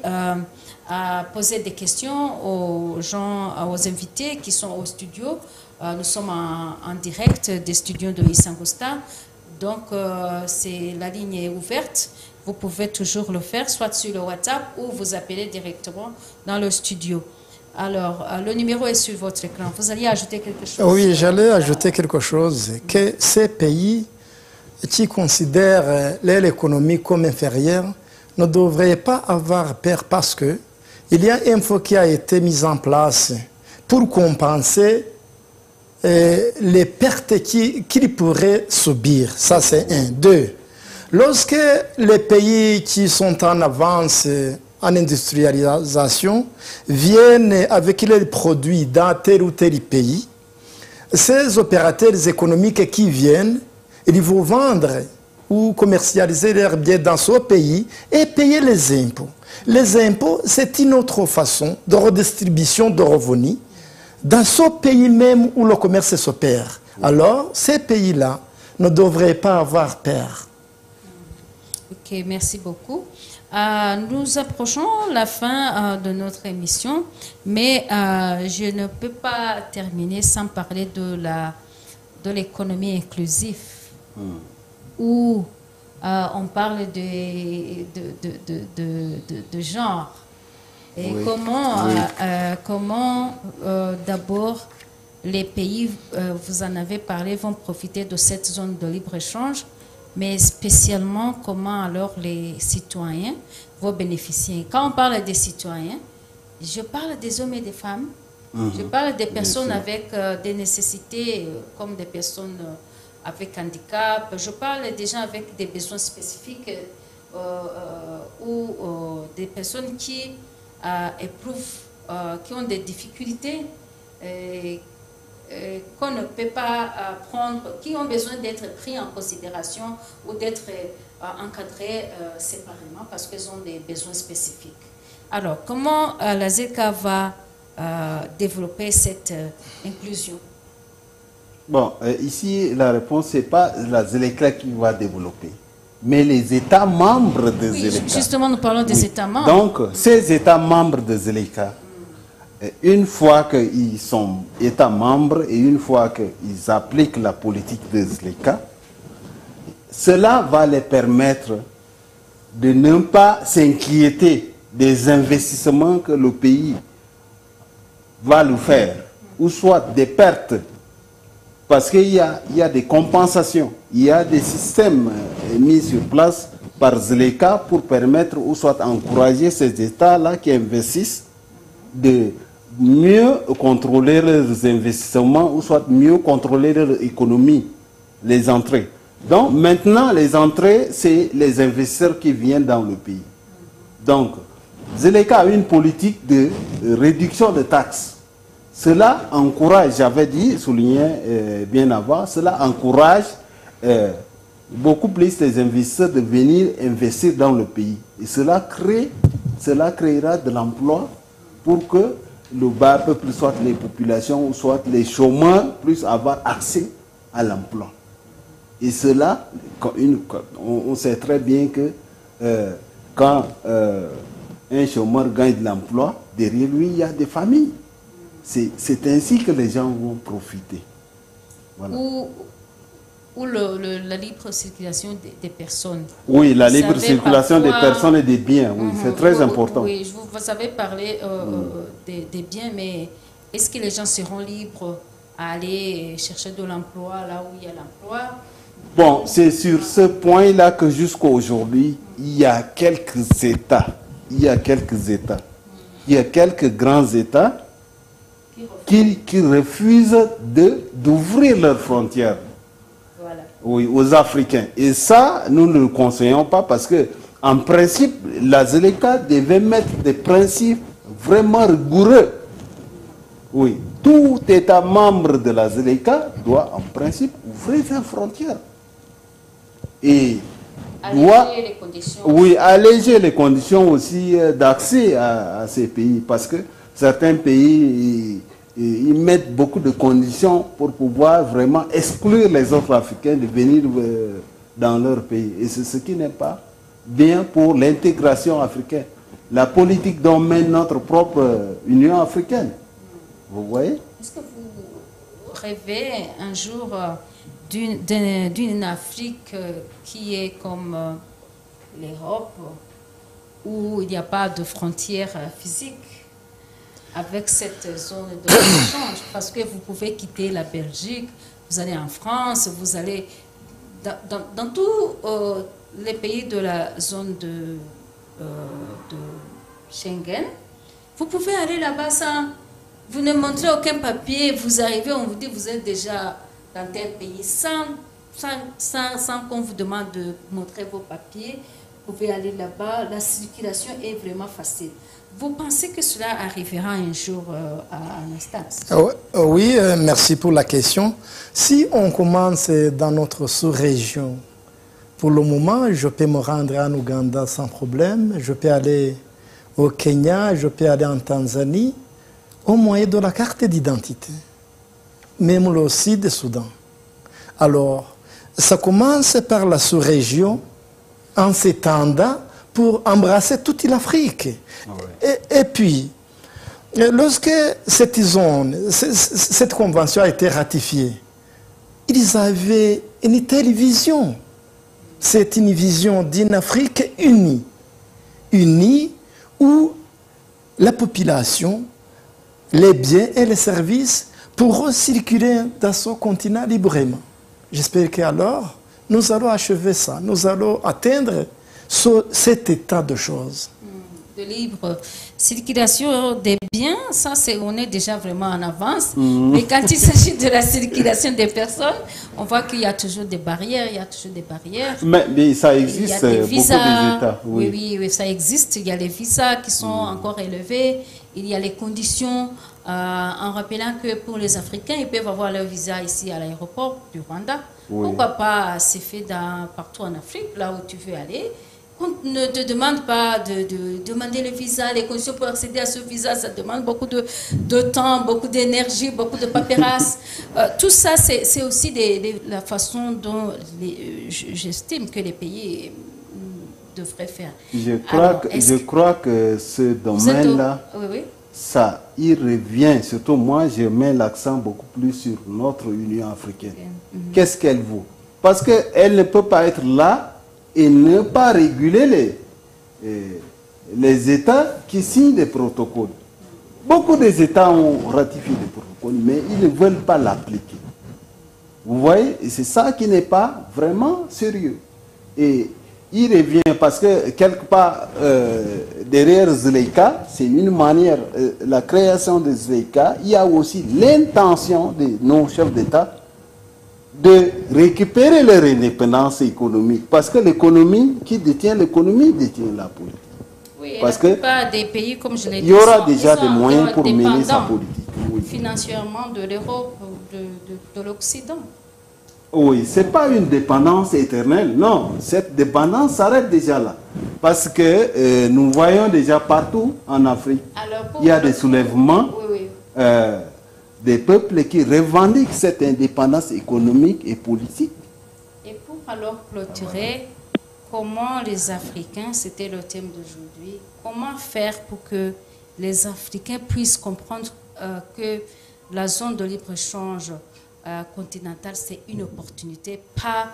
poser des questions aux gens, aux invités qui sont au studio. Nous sommes en direct des studios de Isangosta, donc la ligne est ouverte. Vous pouvez toujours le faire, soit sur le WhatsApp ou vous appelez directement dans le studio. Alors, le numéro est sur votre écran. Vous alliez ajouter quelque chose? Oui, j'allais ajouter quelque chose, que ces pays qui considèrent leur économie comme inférieure ne devraient pas avoir peur parce que il y a un fonds qui a été mis en place pour compenser les pertes qu'ils pourraient subir. Ça, c'est un. Deux, lorsque les pays qui sont en avance en industrialisation viennent avec leurs produits dans tel ou tel pays, ces opérateurs économiques qui viennent, ils vont vendre ou commercialiser leurs biens dans ce pays et payer les impôts. Les impôts, c'est une autre façon de redistribution de revenus dans ce pays même où le commerce s'opère. Alors, ces pays-là ne devraient pas avoir peur. Ok, merci beaucoup. Nous approchons la fin de notre émission, mais je ne peux pas terminer sans parler de l'économie inclusive, où on parle de genre. Et oui. Comment d'abord les pays, vous en avez parlé, vont profiter de cette zone de libre-échange, mais spécialement comment alors les citoyens vont bénéficier. Quand on parle des citoyens, je parle des hommes et des femmes, je parle des personnes avec des nécessités comme des personnes avec handicap, je parle des gens avec des besoins spécifiques ou des personnes qui éprouvent, qui ont des difficultés qu'on ne peut pas prendre, qui ont besoin d'être pris en considération ou d'être encadrés séparément parce qu'ils ont des besoins spécifiques. Alors, comment la ZK va développer cette inclusion? Bon, ici, la réponse, ce n'est pas la ZLECA qui va développer, mais les États membres de ZLECA. Justement, nous parlons des États membres. Donc, ces États membres de ZLECA, une fois qu'ils sont États membres et une fois qu'ils appliquent la politique de ZLECA, cela va les permettre de ne pas s'inquiéter des investissements que le pays va lui faire, ou soit des pertes. Parce qu'il y a des compensations, il y a des systèmes mis sur place par ZLECA pour permettre ou soit encourager ces États-là qui investissent de mieux contrôler leurs investissements ou soit mieux contrôler leur économie, les entrées. Donc maintenant, les entrées, c'est les investisseurs qui viennent dans le pays. Donc, ZLECA a une politique de réduction de taxes. Cela encourage, j'avais dit, souligné bien avant, cela encourage beaucoup plus les investisseurs de venir investir dans le pays. Et cela créera de l'emploi pour que le bas peuple, soit les populations, ou soit les chômeurs, puissent avoir accès à l'emploi. Et cela, on sait très bien que quand un chômeur gagne de l'emploi, derrière lui, il y a des familles. C'est ainsi que les gens vont profiter. Voilà. Ou la libre circulation des personnes. Oui, la libre circulation des personnes et des biens, oui, c'est très important. Oui, vous avez parlé des biens, mais est-ce que les gens seront libres à aller chercher de l'emploi là où il y a l'emploi? Bon, c'est sur ce point-là que jusqu'à aujourd'hui, il y a quelques États, il y a quelques grands États qui refusent d'ouvrir leurs frontières Oui, aux Africains. Et ça, nous ne le conseillons pas parce que, en principe, la ZLECA devait mettre des principes vraiment rigoureux. Oui, tout État membre de la ZLECA doit, en principe, ouvrir ses frontières. Et doit, les conditions. oui, alléger les conditions aussi d'accès à ces pays. Parce que certains pays, ils mettent beaucoup de conditions pour pouvoir vraiment exclure les autres Africains de venir dans leur pays. Et c'est ce qui n'est pas bien pour l'intégration africaine. La politique dont mène notre propre Union africaine. Vous voyez? Est-ce que vous rêvez un jour d'une Afrique qui est comme l'Europe, où il n'y a pas de frontières physiques, avec cette zone de échange? Parce que vous pouvez quitter la Belgique, vous allez en France, vous allez dans tous les pays de la zone de Schengen. Vous pouvez aller là-bas sans... Vous ne montrez aucun papier, vous arrivez, on vous dit vous êtes déjà dans tel pays, sans qu'on vous demande de montrer vos papiers. Vous pouvez aller là-bas, la circulation est vraiment facile. Vous pensez que cela arrivera un jour à Anastase? Oui, merci pour la question. Si on commence dans notre sous-région, pour le moment, je peux me rendre en Ouganda sans problème, je peux aller au Kenya, je peux aller en Tanzanie, au moyen de la carte d'identité, même le Sud-Soudan. Alors, ça commence par la sous-région, en s'étendant pour embrasser toute l'Afrique. Et puis, lorsque cette zone, cette convention a été ratifiée, ils avaient une telle vision. C'est une vision d'une Afrique unie. Unie où la population, les biens et les services pourront circuler dans ce continent librement. J'espère qu'alors, nous allons achever ça. Nous allons atteindre cet état de choses. De libre circulation des biens, ça on est déjà vraiment en avance. Mais quand il s'agit de la circulation des personnes, on voit qu'il y a toujours des barrières, Mais ça existe, il y a des visas, beaucoup d'États. Oui, ça existe. Il y a les visas qui sont encore élevés. Il y a les conditions, en rappelant que pour les Africains, ils peuvent avoir leur visa ici à l'aéroport du Rwanda. Pourquoi pas, c'est fait partout en Afrique, là où tu veux aller. On ne te demande pas de demander le visa, les conditions pour accéder à ce visa, ça demande beaucoup de temps, beaucoup d'énergie, beaucoup de paperasse. Tout ça, c'est aussi la façon dont j'estime que les pays devraient faire. Je crois que ce domaine-là, ça y revient. Surtout moi, je mets l'accent beaucoup plus sur notre Union africaine. Qu'est-ce qu'elle vaut? Parce qu'elle ne peut pas être là et ne pas réguler les États qui signent des protocoles. Beaucoup des États ont ratifié des protocoles, mais ils ne veulent pas l'appliquer. Vous voyez, c'est ça qui n'est pas vraiment sérieux. Et il revient parce que quelque part, derrière ZLECA, c'est une manière, la création de ZLECA, il y a aussi l'intention de nos chefs d'État de récupérer leur indépendance économique. Parce que l'économie, qui détient l'économie, détient la politique. Oui, parce la plupart des pays, comme je l'ai dit, il y aura déjà des moyens pour mener sa politique. Financièrement de l'Europe, de l'Occident. Oui, ce n'est pas une dépendance éternelle, non. Cette dépendance s'arrête déjà là. Parce que nous voyons déjà partout en Afrique, il y a des soulèvements. Des peuples qui revendiquent cette indépendance économique et politique. Et pour alors clôturer, comment les Africains, c'était le thème d'aujourd'hui, comment faire pour que les Africains puissent comprendre que la zone de libre-échange continentale, c'est une opportunité, pas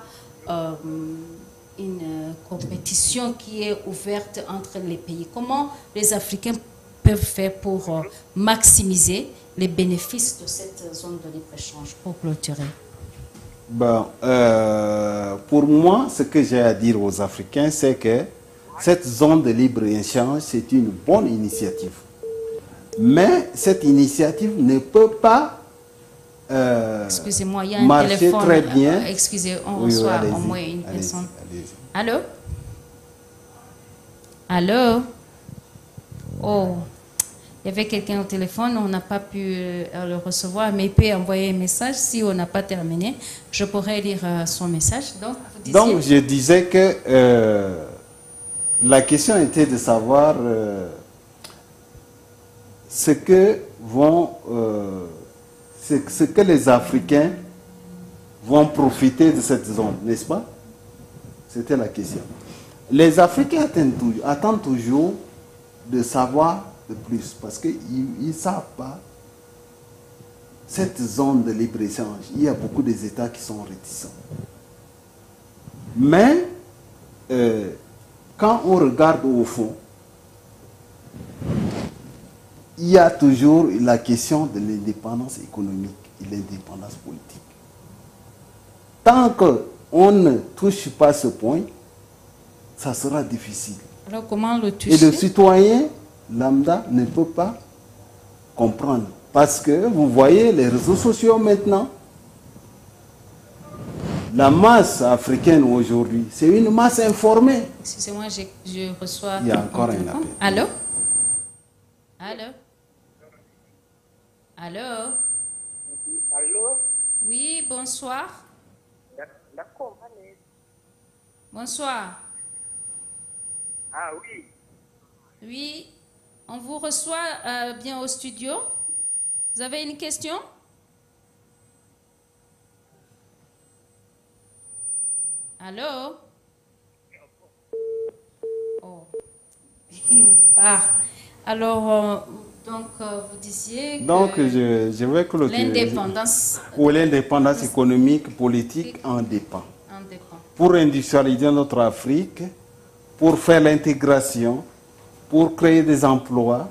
une compétition qui est ouverte entre les pays. Comment les Africains peuvent faire pour maximiser les bénéfices de cette zone de libre-échange pour clôturer? Pour moi, ce que j'ai à dire aux Africains, c'est que cette zone de libre-échange, c'est une bonne initiative. Mais cette initiative ne peut pas Excusez-moi, il y a un marcher téléphone. très bien. Excusez, on Oui, reçoit allez-y, au moins une allez-y, personne. allez-y. Allô? Allô? Oh, il y avait quelqu'un au téléphone, on n'a pas pu le recevoir, mais il peut envoyer un message. Si on n'a pas terminé, je pourrais lire son message. Donc, vous disiez... Donc, je disais que la question était de savoir ce que les Africains vont profiter de cette zone, n'est-ce pas? C'était la question. Les Africains attendent toujours de savoir de plus parce qu'ils ne savent pas cette zone de libre-échange. Il y a beaucoup d'États qui sont réticents. Mais quand on regarde au fond, il y a toujours la question de l'indépendance économique et l'indépendance politique. Tant qu'on ne touche pas ce point, ça sera difficile. Alors, comment le toucher? Et le citoyen lambda ne peut pas comprendre. Parce que vous voyez les réseaux sociaux maintenant, la masse africaine aujourd'hui, c'est une masse informée. Excusez-moi, je reçois... Il y a encore un téléphone. appel. Allô? Allô? Allô? Allô? Oui, bonsoir. D'accord, allez. Bonsoir. Ah oui. Oui, on vous reçoit bien au studio. Vous avez une question? Allô? Oh, il part. Alors, vous disiez que Donc, je vais clôturer. l'indépendance Ou l'indépendance économique, politique en dépend. en dépend. Pour industrialiser notre Afrique, pour faire l'intégration, pour créer des emplois,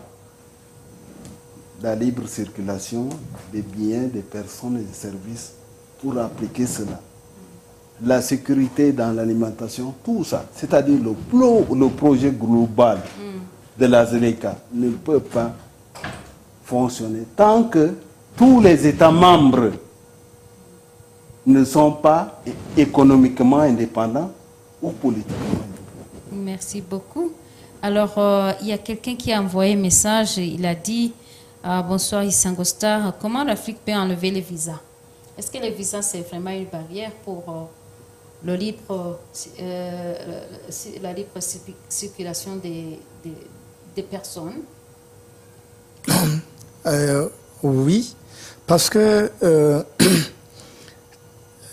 la libre circulation des biens, des personnes et des services, pour appliquer cela. La sécurité dans l'alimentation, tout ça. C'est-à-dire le projet global de la ZLECA ne peut pas fonctionner tant que tous les États membres ne sont pas économiquement indépendants ou politiquement indépendants. Merci beaucoup. Alors, il y a quelqu'un qui a envoyé un message. Il a dit bonsoir Issangosta, comment l'Afrique peut enlever les visas? Est-ce que les visas, c'est vraiment une barrière pour la libre circulation des personnes? Oui, parce que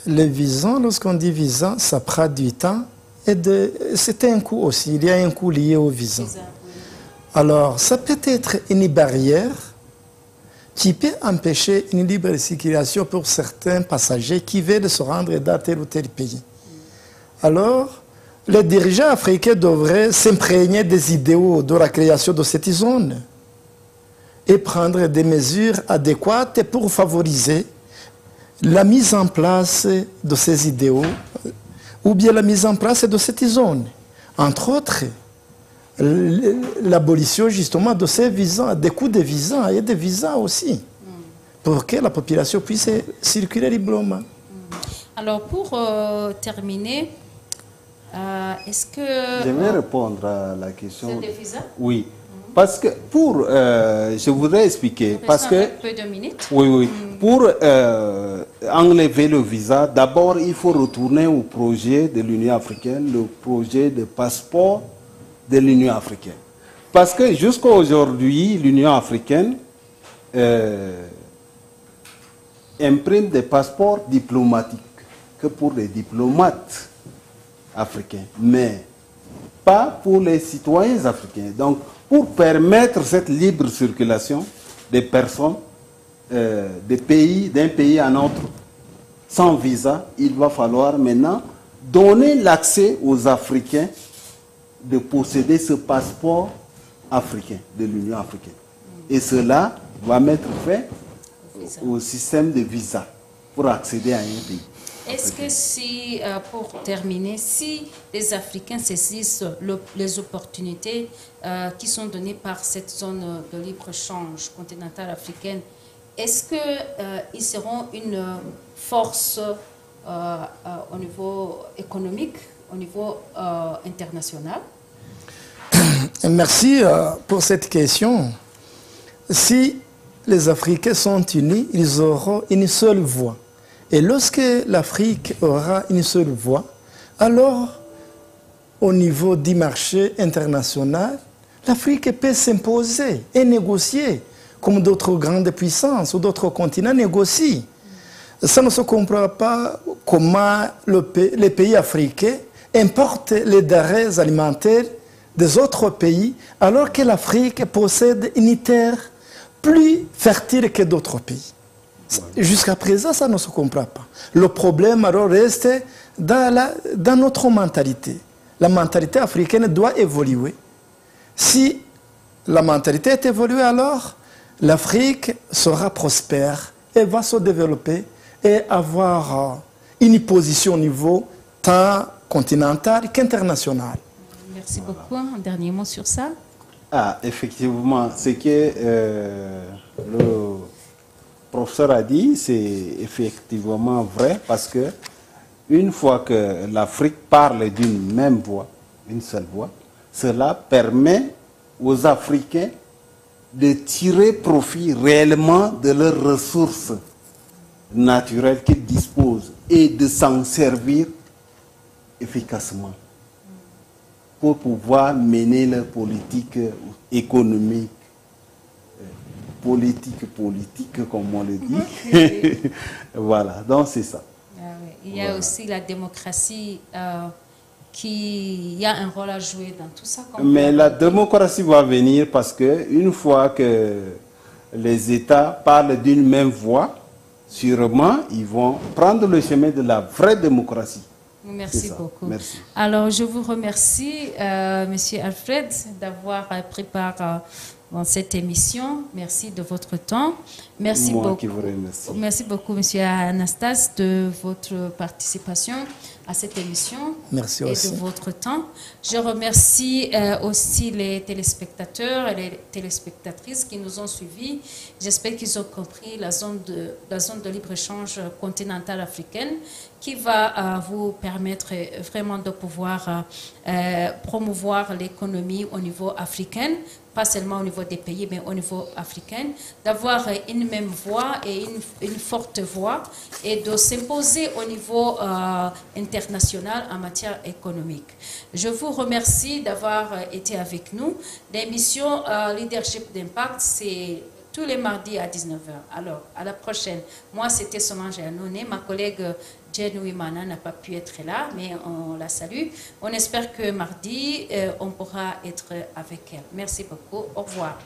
les visas, lorsqu'on dit visa, ça prend du temps et c'est un coût aussi. Il y a un coût lié au visa. Alors, ça peut être une barrière qui peut empêcher une libre circulation pour certains passagers qui veulent se rendre dans tel ou tel pays. Alors, les dirigeants africains devraient s'imprégner des idéaux de la création de cette zone et prendre des mesures adéquates pour favoriser la mise en place de ces idéaux ou bien la mise en place de cette zone. Entre autres, l'abolition justement de ces visas, des coûts de visas et des visas aussi, pour que la population puisse circuler librement. Alors, pour terminer, est-ce que... J'aimerais répondre à la question. C'est des visas? Oui. Parce que je voudrais expliquer. Parce que, un peu de minutes. oui, oui. Pour enlever le visa, d'abord, il faut retourner au projet de l'Union africaine, le projet de passeport de l'Union africaine. Parce que jusqu'à aujourd'hui, l'Union africaine imprime des passeports diplomatiques que pour les diplomates africains, mais pas pour les citoyens africains. Donc, pour permettre cette libre circulation des personnes d'un pays à un autre sans visa, il va falloir maintenant donner l'accès aux Africains de posséder ce passeport africain de l'Union africaine. Et cela va mettre fin au système de visa pour accéder à un pays. Est-ce que si, pour terminer, si les Africains saisissent les opportunités qui sont données par cette zone de libre-échange continentale africaine, est-ce qu'ils seront une force au niveau économique, au niveau international? Merci pour cette question. Si les Africains sont unis, ils auront une seule voix. Et lorsque l'Afrique aura une seule voix, alors, au niveau du marché international, l'Afrique peut s'imposer et négocier, comme d'autres grandes puissances ou d'autres continents négocient. Ça ne se comprend pas comment les pays africains importent les denrées alimentaires des autres pays, alors que l'Afrique possède une terre plus fertile que d'autres pays. Jusqu'à présent, ça ne se comprend pas. Le problème alors reste dans notre mentalité. La mentalité africaine doit évoluer. Si la mentalité est évoluée, alors l'Afrique sera prospère et va se développer et avoir une position au niveau tant continental qu'international. Merci beaucoup. Un dernier mot sur ça. Ah, effectivement, ce que le professeur a dit, c'est effectivement vrai parce que une fois que l'Afrique parle d'une même voix, une seule voix, cela permet aux Africains de tirer profit réellement de leurs ressources naturelles qu'ils disposent et de s'en servir efficacement pour pouvoir mener leur politique économique, politique comme on le dit. Voilà, donc c'est ça. Il y a aussi la démocratie qui a un rôle à jouer dans tout ça. Mais la démocratie va venir parce que une fois que les États parlent d'une même voix, sûrement ils vont prendre le chemin de la vraie démocratie. Merci beaucoup. Merci. Alors, je vous remercie, Monsieur Alfred, d'avoir pris part dans cette émission. Merci de votre temps. Merci beaucoup. Qui vous remercie. Merci beaucoup, Monsieur Anastas, de votre participation à cette émission. Merci et aussi. de votre temps. Je remercie aussi les téléspectateurs et les téléspectatrices qui nous ont suivis. J'espère qu'ils ont compris la zone de libre-échange continentale africaine qui va vous permettre vraiment de pouvoir promouvoir l'économie au niveau africain, pas seulement au niveau des pays, mais au niveau africain, d'avoir une même voix et une forte voix et de s'imposer au niveau international en matière économique. Je vous remercie d'avoir été avec nous. L'émission Leadership d'impact, c'est tous les mardis à 19h. Alors, à la prochaine. Moi, c'était Solange Anoné. Ma collègue Jen Wimana n'a pas pu être là, mais on la salue. On espère que mardi, on pourra être avec elle. Merci beaucoup. Au revoir.